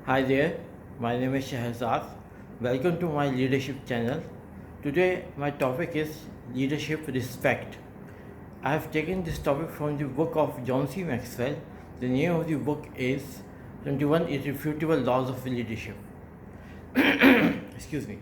Hi there, my name is Shahzad. Welcome to my leadership channel. Today, my topic is leadership respect. I have taken this topic from the book of John C. Maxwell. The name of the book is 21 Irrefutable Laws of Leadership. Excuse me.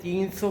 300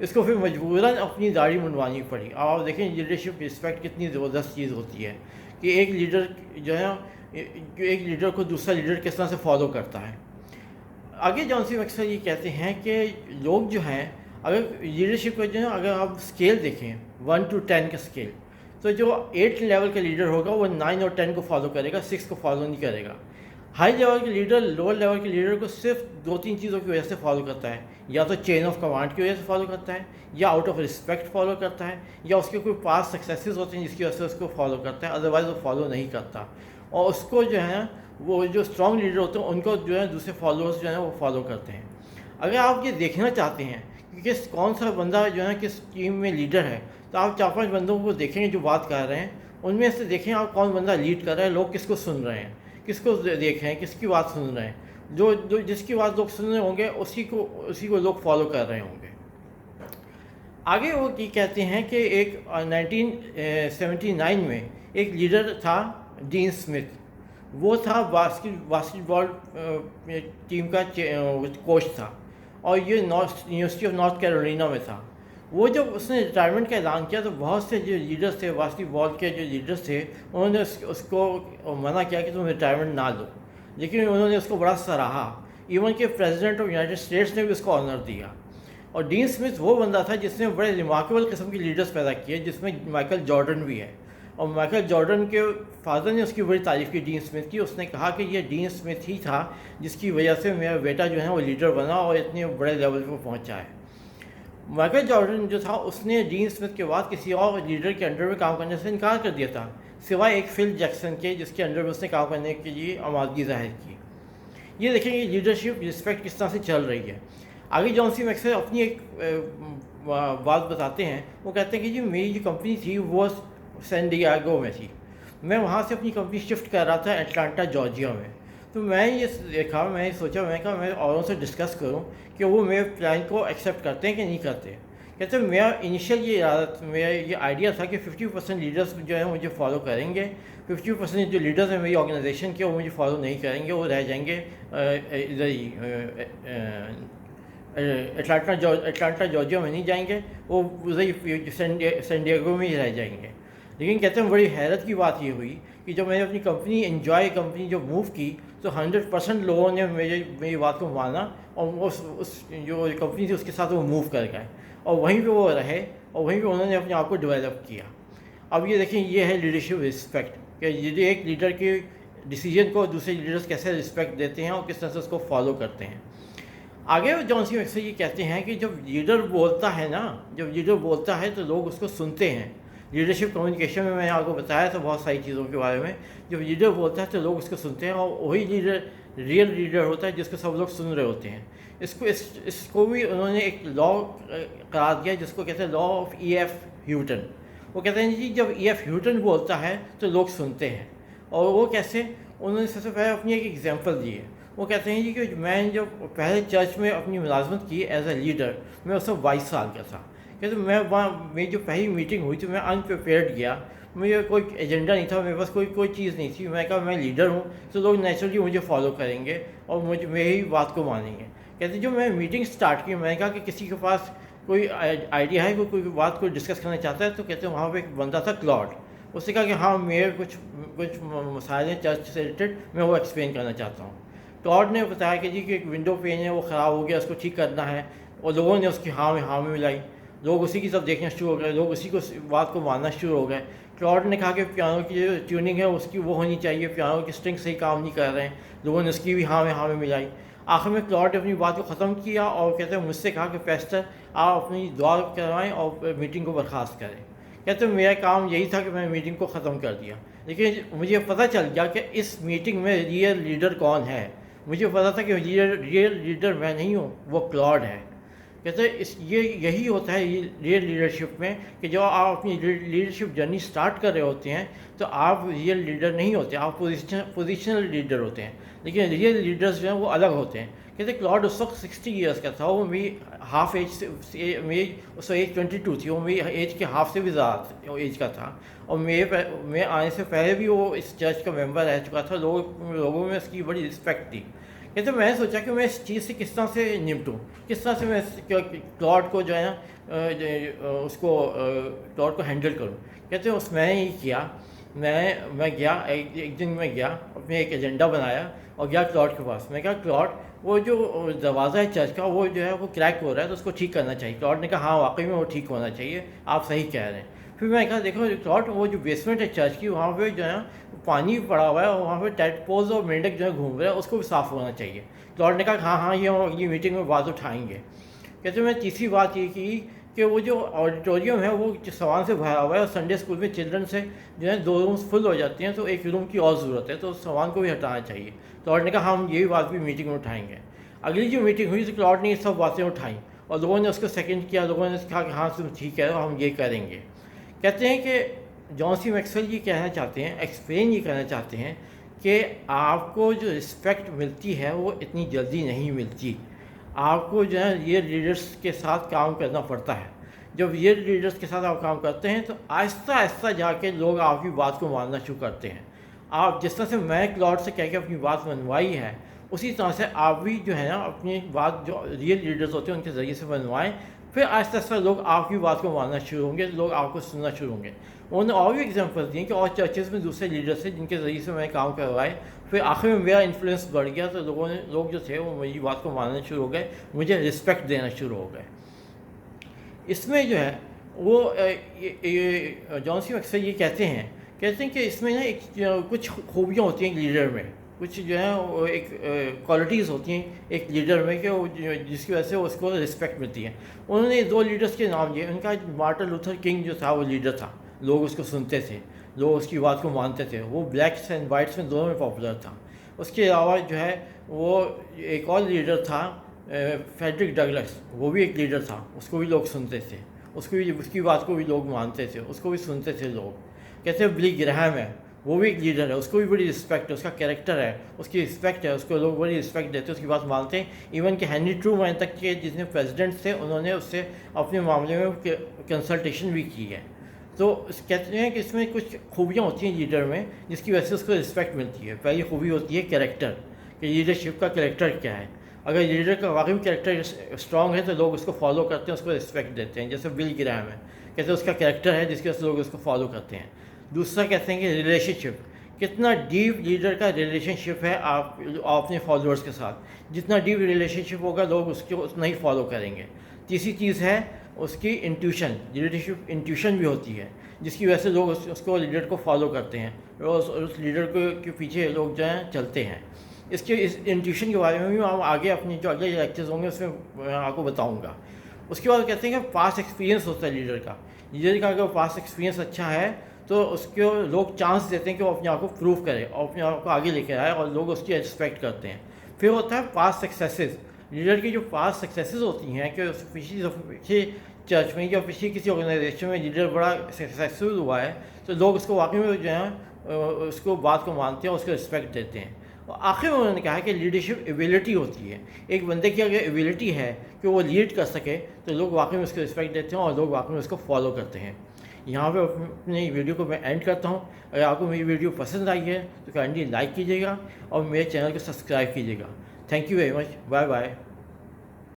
اس کو پھر مجبوراً اپنی داڑھی منڈوانی پڑی. آپ دیکھیں leadership respect کتنی زبردست چیز ہوتی ہے کہ ایک لیڈر جو ہے ایک لیڈر کو دوسرا لیڈر کس طرح سے فالو کرتا ہے. آگے جان سی میکسویل یہ کہتے ہیں کہ لوگ جو ہیں اگر لیڈرشپ کا جو ہے اگر آپ اسکیل دیکھیں 1 to 10 کا اسکیل, تو جو 8 لیول کا لیڈر ہوگا وہ 9 اور 10 کو فالو کرے گا, 6 کو فالو نہیں کرے گا. ہائی لیول کے لیڈر لوور لیول کے لیڈر کو صرف 2-3 چیزوں کی وجہ سے فالو کرتا ہے, یا تو چین آف کمانڈ کی وجہ سے فالو کرتا ہے, یا آؤٹ آف رسپیکٹ فالو کرتا ہے, یا اس کے کوئی پاس سکسیسز ہوتے ہیں جس کی وجہ سے اس کو فالو کرتا ہے, ادروائز وہ فالو نہیں کرتا. اور اس کو جو ہے وہ جو اسٹرانگ لیڈر ہوتے ہیں ان کو جو ہے دوسرے فالوورس جو ہیں وہ فالو کرتے ہیں. اگر آپ یہ دیکھنا چاہتے ہیں کہ کس کون سا بندہ جو ہے کس ٹیم میں لیڈر ہے, تو آپ 4-5 بندوں کو دیکھیں گے جو بات کر رہے ہیں, ان میں سے دیکھیں آپ کون بندہ لیڈ کر رہا ہے, لوگ کس کو سن رہے ہیں, کس کو دیکھ رہے ہیں, کس کی بات سن رہے ہیں. جو جس کی بات لوگ سن رہے ہوں گے اسی کو لوگ فالو کر رہے ہوں گے. آگے وہ یہ کہتے ہیں کہ ایک 1979 میں ایک لیڈر تھا ڈین اسمتھ. وہ تھا باسکٹ بال ٹیم کا کوچ تھا, اور یہ یونیورسٹی آف نارتھ کیرولینا میں تھا. وہ جب اس نے ریٹائرمنٹ کا اعلان کیا تو بہت سے جو لیڈرس تھے باسکٹ بال کے جو لیڈرس تھے انہوں نے اس کو منع کیا کہ تم ریٹائرمنٹ نہ لو, لیکن انہوں نے اس کو بڑا سراہا. ایون کہ پریزیڈنٹ آف یونائٹڈ اسٹیٹس نے بھی اس کو آنر دیا. اور ڈین اسمتھ وہ بندہ تھا جس نے بڑے ریمارکیبل قسم کی لیڈرس پیدا کیے, جس میں مائیکل جارڈن بھی ہے. اور مائیکل جارڈن کے فادر نے اس کی بڑی تعریف کی ڈین اسمتھ کی. اس نے کہا کہ یہ ڈین اسمتھ ہی تھا جس کی وجہ سے میرا بیٹا جو ہے وہ لیڈر بنا اور اتنے بڑے لیول پہ پہنچا ہے. مائیکل جارڈن جو تھا اس نے ڈین اسمتھ کے بعد کسی اور لیڈر کے انڈر میں کام کرنے سے انکار کر دیا تھا, سوائے ایک فل جیکسن کے جس کے انڈر میں اس نے کام کرنے کے لیے آمادگی ظاہر کی. یہ دیکھیں کہ لیڈرشپ رسپیکٹ کس طرح سے چل رہی ہے. آگے جان سی میکسویل اپنی ایک بات بتاتے ہیں. وہ کہتے ہیں کہ جی میری جو کمپنی تھی وہ سین ڈیاگو میں تھی. میں وہاں سے اپنی کمپنی شفٹ کر رہا تھا اٹلانٹا جارجیا میں. تو میں یہ دیکھا, میں سوچا, میں کہا میں اوروں سے ڈسکس کروں کہ وہ میرے پلان کو ایکسیپٹ کرتے ہیں کہ نہیں کرتے. کہتے ہیں میرا انیشیل میرا یہ آئیڈیا تھا کہ 50% لیڈرس جو ہیں مجھے فالو کریں گے, 50% جو لیڈرز ہیں میری آرگنائزیشن کے وہ مجھے فالو نہیں کریں گے, وہ رہ جائیں گے ادھر ہی اٹلانٹا جارجیا میں نہیں جائیں گے, وہ ادھر ہی سین ڈیگو میں ہی رہ جائیں گے. لیکن کہتے ہیں بڑی حیرت کی بات یہ ہوئی کہ جب میں نے اپنی کمپنی جو موو کی تو 100% لوگوں نے میری بات کو مانا, اور اس جو کمپنی تھی اس کے ساتھ وہ موو کر گئے, اور وہیں پہ وہ رہے, اور وہیں پہ انہوں نے اپنے آپ کو ڈیولپ کیا. اب یہ دیکھیں یہ ہے لیڈرشپ رسپیکٹ, کہ یہ ایک لیڈر کے ڈیسیجن کو دوسرے لیڈرز کیسے رسپیکٹ دیتے ہیں اور کس طرح سے اس کو فالو کرتے ہیں. آگے جان سی میکسویل یہ کہتے ہیں کہ جب لیڈر بولتا ہے نا, جب لیڈر بولتا ہے تو لوگ اس کو سنتے ہیں. لیڈرشپ کمیونیکیشن میں نے آپ کو بتایا تھا بہت ساری چیزوں کے بارے میں. جب لیڈر بولتا ہے تو لوگ اس کو سنتے ہیں, اور وہی لیڈر ریئل لیڈر ہوتا ہے جس کو سب لوگ سن رہے ہوتے ہیں. اس کو بھی انہوں نے ایک لا قرار دیا جس کو کہتے ہیں لا آف ای ایف ہیوٹن. وہ کہتے ہیں جی جب ای ایف ہیوٹن بولتا ہے تو لوگ سنتے ہیں. اور وہ کیسے, انہوں نے سب سے پہلے اپنی ایک ایگزامپل دی ہے. وہ کہتے ہیں جی کہ میں جب پہلے چرچ میں اپنی ملازمت کی ایز اے لیڈر, میں اس وقت 22 سال کا تھا. کہتے میں وہاں میری جو پہلی میٹنگ ہوئی تھی میں انپریپیئرڈ گیا, مجھے کوئی ایجنڈا نہیں تھا, میرے پاس کوئی چیز نہیں تھی. میں کہا میں لیڈر ہوں تو لوگ نیچرلی مجھے فالو کریں گے اور میری بات کو مانیں گے. کہتے جو میں میٹنگ سٹارٹ کی, میں نے کہا کہ کسی کے پاس کوئی آئیڈیا ہے, کوئی بات کو ڈسکس کرنا چاہتا ہے, تو کہتے ہیں وہاں پہ ایک بندہ تھا کلاڈ. اس نے کہا کہ ہاں میرے کچھ مسائل ہیں چرچ سے ریلیٹڈ, میں وہ ایکسپلین کرنا چاہتا ہوں. کلاڈ نے بتایا کہ جی کہ ایک ونڈو پین ہے وہ خراب ہو گیا, اس کو ٹھیک کرنا ہے, اور لوگوں نے اس کی ہاں میں ملائی. لوگ اسی کی طرف دیکھنا شروع ہو گئے, لوگ اسی کو بات کو ماننا شروع ہو گئے. کلاڈ نے کہا کہ پیانو کی جو ٹیوننگ ہے اس کی وہ ہونی چاہیے, پیانو کی اسٹرنگ صحیح کام نہیں کر رہے ہیں. لوگوں نے اس کی بھی ہاں میں ملائی. آخر میں کلاڈ نے اپنی بات کو ختم کیا اور کہتے ہیں مجھ سے کہا کہ پیسٹر آپ اپنی دعا کروائیں اور میٹنگ کو برخاست کریں. کہتے ہیں میرا کام یہی تھا کہ میں میٹنگ کو ختم کر دیا, لیکن مجھے پتہ چل گیا کہ اس میٹنگ میں ریئل لیڈر کون ہے. مجھے پتا تھا کہ ریئل لیڈر میں نہیں ہوں, وہ کلاڈ ہے. کہتے ہیں یہی ہوتا ہے ریئل لیڈرشپ میں, کہ جب آپ اپنی لیڈرشپ جرنی سٹارٹ کر رہے ہوتے ہیں تو آپ ریئل لیڈر نہیں ہوتے, آپ پوزیشنل لیڈر ہوتے ہیں. لیکن ریئل لیڈرز جو ہیں وہ الگ ہوتے ہیں. کہتے ہیں کلاڈ اس وقت 60 ایئرس کا تھا, وہ میری ہاف ایج سے, میری اس وقت ایج 22 تھی, وہ میری ایج کے ہاف سے بھی زیادہ ایج کا تھا, اور میں آنے سے پہلے بھی وہ اس چرچ کا ممبر رہ چکا تھا. لوگوں میں اس کی بڑی رسپیکٹ تھی. کہتے میں نے سوچا کہ میں اس چیز سے کس طرح سے نمٹوں، کس طرح سے میں کلاؤڈ کو جو ہے نا اس کو کلاؤڈ کو ہینڈل کروں. کہتے ہیں میں نے یہ کیا، میں گیا ایک دن میں گیا، اپنے ایک ایجنڈا بنایا اور گیا کلاؤڈ کے پاس. میں کہا کلاؤڈ وہ جو دروازہ ہے چرچ کا وہ جو ہے وہ کریک ہو رہا ہے تو اس کو ٹھیک کرنا چاہیے. کلاؤڈ نے کہا ہاں واقعی میں وہ ٹھیک ہونا چاہیے، آپ صحیح کہہ رہے ہیں. پھر میں کہا دیکھو کلاؤڈ وہ جو بیسمنٹ ہے چرچ کی وہاں پہ جو ہے پانی پڑا ہوا ہے اور وہاں پہ ٹیڈپولز اور مینڈک جو ہے گھوم رہے ہیں، اس کو بھی صاف ہونا چاہیے. کلاؤڈ نے کہا ہاں یہ میٹنگ میں بات اٹھائیں گے. کہتے میں تیسری بات یہ کی کہ وہ جو آڈیٹوریم ہے وہ سامان سے بھرا ہوا ہے اور سنڈے اسکول میں چلڈرن سے جو ہے 2 رومس فل ہو جاتی ہیں تو ایک روم کی اور ضرورت ہے، تو اس سامان کو بھی ہٹانا چاہیے. کلاؤڈ نے کہا ہم یہی بات بھی میٹنگ میں اٹھائیں گے. اگلی جو میٹنگ ہوئی تو کلاؤڈ نے یہ سب باتیں اٹھائیں اور لوگوں نے اس کو سیکنڈ کیا، لوگوں نے کہا کہ ہاں تم ٹھیک ہے ہم یہ کریں گے. کہتے ہیں کہ جان سی میکسویل یہ کہنا چاہتے ہیں، ایکسپلین یہ کرنا چاہتے ہیں کہ آپ کو جو رسپیکٹ ملتی ہے وہ اتنی جلدی نہیں ملتی. آپ کو جو ہے یہ لیڈرس کے ساتھ کام کرنا پڑتا ہے. جب یہ لیڈرس کے ساتھ آپ کام کرتے ہیں تو آہستہ آہستہ جا کے لوگ آپ کی بات کو ماننا شروع کرتے ہیں. آپ جس طرح سے میں کلاؤڈ سے کہہ کے اپنی بات منوائی ہے اسی طرح سے آپ بھی جو ہے نا اپنی بات جو ریئل لیڈرز ہوتے ہیں ان کے ذریعے سے منوائیں. پھر آہستہ آہستہ لوگ آپ کی بات کو ماننا شروع ہوں گے، لوگ آپ کو سننا شروع ہوں گے. انہوں نے اور بھی ایگزامپل دیے کہ اور چرچز میں دوسرے لیڈرس تھے جن کے ذریعے سے میں کام کروائے. پھر آخر میں میرا انفلوئنس بڑھ گیا تو لوگ جو تھے وہ میری بات کو ماننا شروع ہو گئے، مجھے رسپیکٹ دینا شروع ہو گئے. اس میں جو ہے وہ جان سی میکسویل یہ کہتے ہیں کہ اس میں نا کچھ خوبیاں ہوتی ہیں لیڈر میں، کچھ جو ہے وہ ایک کوالٹیز ہوتی ہیں ایک لیڈر میں کہ وہ جس کی وجہ سے اس کو رسپیکٹ ملتی ہے. انہوں نے 2 لیڈرس کے نام لیے. ان کا مارٹن لوتھر کنگ جو تھا وہ لیڈر تھا، لوگ اس کو سنتے تھے، لوگ اس کی بات کو مانتے تھے، وہ بلیکس اینڈ وائٹس میں دونوں میں پاپولر تھا. اس کے علاوہ جو ہے وہ ایک اور لیڈر تھا فریڈرک ڈگلس، وہ بھی ایک لیڈر تھا، اس کو بھی لوگ سنتے تھے، اس کی بات کو بھی لوگ مانتے تھے، اس کو بھی سنتے تھے لوگ. کہتے ہیں بلی گراہم ہے، وہ بھی ایک لیڈر ہے، اس کو بھی بڑی رسپیکٹ ہے، اس کا کیریکٹر ہے، اس کی رسپیکٹ ہے، اس کو لوگ بڑی رسپیکٹ دیتے ہیں، اس کی بات مانتے ہیں. ایون کہ ہینری ٹرومین تک کے جتنے پریزیڈنٹس تھے انہوں نے اس سے اپنے معاملے میں کنسلٹیشن بھی کی ہے. تو کہتے ہیں کہ اس میں کچھ خوبیاں ہوتی ہیں لیڈر میں جس کی وجہ سے اس کو رسپیکٹ ملتی ہے. پہلی خوبی ہوتی ہے کیریکٹر، کہ لیڈرشپ کا کیریکٹر کیا ہے. اگر لیڈر کا واقعی کیریکٹر اسٹرانگ ہے تو لوگ اس کو فالو کرتے ہیں، اس کو رسپیکٹ دیتے ہیں. جیسے بل گراہم ہے، کہتے ہیں اس کا کیریکٹر ہے جس کی وجہ سے لوگ اس کو فالو کرتے ہیں. دوسرا کہتے ہیں کہ ریلیشن شپ، کتنا ڈیپ لیڈر کا ریلیشن شپ ہے آپ اپنے فالوورس کے ساتھ. جتنا ڈیپ ریلیشن شپ ہوگا لوگ اس کو اتنا ہی فالو کریں گے. تیسری چیز ہے اس کی انٹیوشن، لیڈرشپ انٹیوشن بھی ہوتی ہے جس کی وجہ سے لوگ اس کو لیڈر کو فالو کرتے ہیں اور اس لیڈر کے پیچھے لوگ جو ہیں چلتے ہیں. اس انٹیوشن کے بارے میں بھی ہم آگے اپنی جو اگلے لیکچرز ہوں گے اس میں آپ کو بتاؤں گا. اس کے بعد کہتے ہیں کہ پاسٹ ایکسپیرینس ہوتا ہے لیڈر کا. لیڈر کا اگر پاسٹ ایکسپیرینس اچھا ہے تو اس کو لوگ چانس دیتے ہیں کہ وہ اپنے آپ کو پروو کرے اور اپنے آپ کو آگے لے کے آئے اور لوگ اس کی رسپیکٹ کرتے ہیں. پھر ہوتا ہے پاسٹ سکسیسز. لیڈر کی جو پاسٹ سکسیسز ہوتی ہیں کہ پچھلی چرچ میں یا پچھلی کسی آرگنائزیشن میں لیڈر بڑا سکسیسفل ہوا ہے تو لوگ اس کو واقعی میں جو ہے اس کو بات کو مانتے ہیں اور اس کو رسپیکٹ دیتے ہیں. اور آخر میں انہوں نے کہا کہ لیڈرشپ ایبیلٹی ہوتی ہے. ایک بندے کی اگر ایبیلٹی ہے کہ وہ لیڈ کر سکے تو لوگ واقعی میں اس کو رسپیکٹ دیتے ہیں اور لوگ واقعی میں اس کو فالو کرتے ہیں. یہاں پہ اپنی ویڈیو کو میں اینڈ کرتا ہوں. اگر آپ کو میری ویڈیو پسند آئی ہے تو کائنڈلی لائک کیجیے گا اور میرے چینل کو سبسکرائب کیجیے گا. Thank you very much. Bye bye.